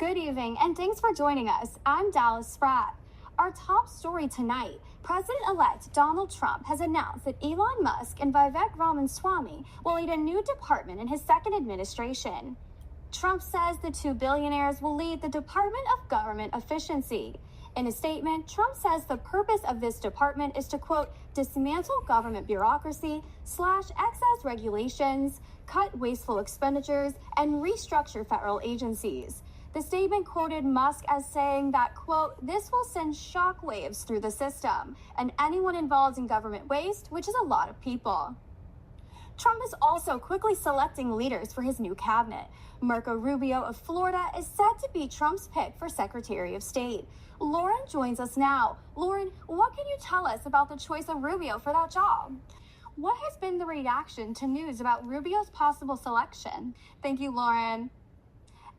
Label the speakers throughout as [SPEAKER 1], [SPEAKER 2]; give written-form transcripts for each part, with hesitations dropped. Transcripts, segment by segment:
[SPEAKER 1] Good evening, and thanks for joining us. I'm Dallas Spratt. Our top story tonight, President-elect Donald Trump has announced that Elon Musk and Vivek Ramaswamy will lead a new department in his second administration. Trump says the two billionaires will lead the Department of Government Efficiency. In a statement, Trump says the purpose of this department is to, quote, dismantle government bureaucracy, slash excess regulations, cut wasteful expenditures, and restructure federal agencies. The statement quoted Musk as saying that, quote, this will send shockwaves through the system and anyone involved in government waste, which is a lot of people. Trump is also quickly selecting leaders for his new cabinet. Marco Rubio of Florida is set to be Trump's pick for Secretary of State. Lauren joins us now. Lauren, what can you tell us about the choice of Rubio for that job? What has been the reaction to news about Rubio's possible selection? Thank you, Lauren.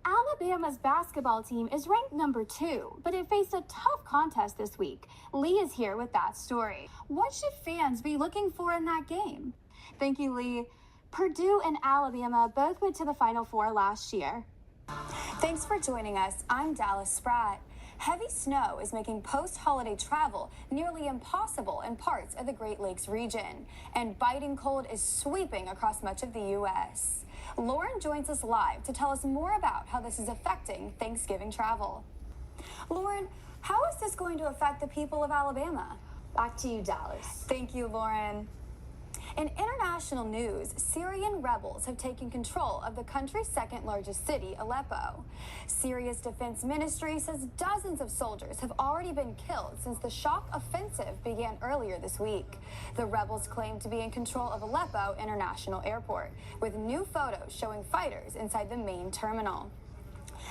[SPEAKER 1] Alabama's basketball team is ranked number 2, but it faced a tough contest this week. Lee is here with that story. What should fans be looking for in that game? Thank you, Lee. Purdue and Alabama both went to the Final Four last year. Thanks for joining us. I'm Dallas Spratt. Heavy snow is making post-holiday travel nearly impossible in parts of the Great Lakes region, and biting cold is sweeping across much of the U.S. Lauren joins us live to tell us more about how this is affecting Thanksgiving travel. Lauren, how is this going to affect the people of Alabama?
[SPEAKER 2] Back to you, Dallas.
[SPEAKER 1] Thank you, Lauren. In international news, Syrian rebels have taken control of the country's second largest city, Aleppo. Syria's defense ministry says dozens of soldiers have already been killed since the shock offensive began earlier this week. The rebels claim to be in control of Aleppo International Airport, with new photos showing fighters inside the main terminal.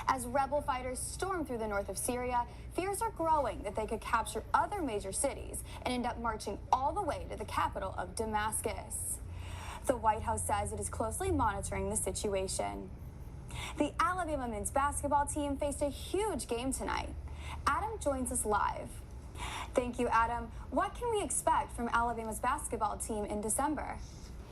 [SPEAKER 1] As rebel fighters storm through the north of Syria, fears are growing that they could capture other major cities and end up marching all the way to the capital of Damascus. The White House says it is closely monitoring the situation. The Alabama men's basketball team faced a huge game tonight. Adam joins us live. Thank you, Adam. What can we expect from Alabama's basketball team in December?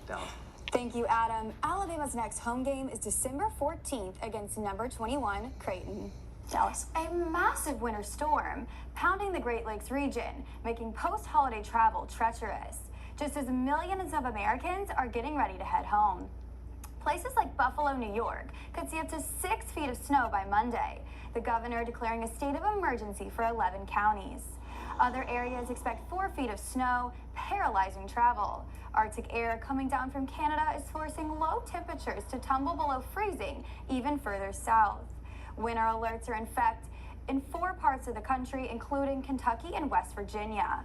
[SPEAKER 3] Dallas.
[SPEAKER 1] Thank you, Adam. Alabama's next home game is December 14th against number 21, Creighton.
[SPEAKER 2] Dallas.
[SPEAKER 1] A massive winter storm pounding the Great Lakes region, making post-holiday travel treacherous, just as millions of Americans are getting ready to head home. Places like Buffalo, New York could see up to 6 feet of snow by Monday, the governor declaring a state of emergency for 11 counties. Other areas expect 4 feet of snow, paralyzing travel. Arctic air coming down from Canada is forcing low temperatures to tumble below freezing even further south. Winter alerts are in effect in 4 parts of the country, including Kentucky and West Virginia.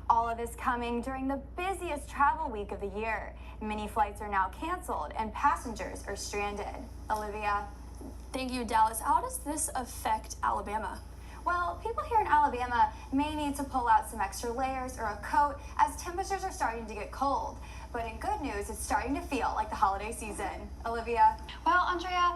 [SPEAKER 1] All of this coming during the busiest travel week of the year. Many flights are now canceled and passengers are stranded. Olivia.
[SPEAKER 2] Thank you, Dallas. How does this affect Alabama?
[SPEAKER 1] Well, people here in Alabama may need to pull out some extra layers or a coat as temperatures are starting to get cold. But in good news, it's starting to feel like the holiday season. Olivia?
[SPEAKER 4] Well, Andrea,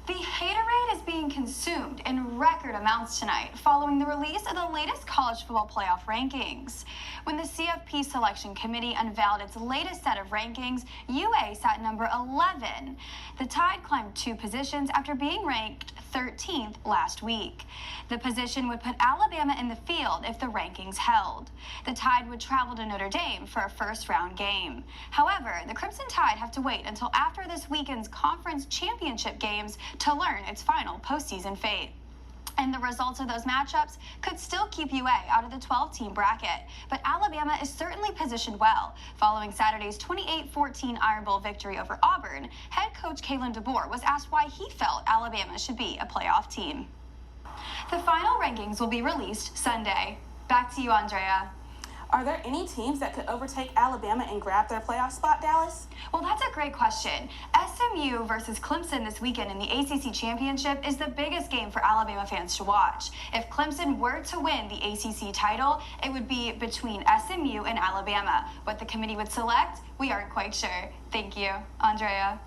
[SPEAKER 4] the haterade is being consumed in record amounts tonight following the release of the latest college football playoff rankings. When the CFP Selection Committee unveiled its latest set of rankings, UA sat number 11. The Tide climbed 2 positions after being ranked 13th last week. The position would put Alabama in the field if the rankings held. The Tide would travel to Notre Dame for a first-round game. However, the Crimson Tide have to wait until after this weekend's conference championship games to learn its final postseason fate. And the results of those matchups could still keep UA out of the 12-team bracket. But Alabama is certainly positioned well. Following Saturday's 28-14 Iron Bowl victory over Auburn, head coach Kalen DeBoer was asked why he felt Alabama should be a playoff team. The final rankings will be released Sunday. Back to you, Andrea.
[SPEAKER 3] Are there any teams that could overtake Alabama and grab their playoff spot, Dallas?
[SPEAKER 4] Well, that's a great question. SMU versus Clemson this weekend in the ACC Championship is the biggest game for Alabama fans to watch. If Clemson were to win the ACC title, it would be between SMU and Alabama. What the committee would select, we aren't quite sure. Thank you, Andrea.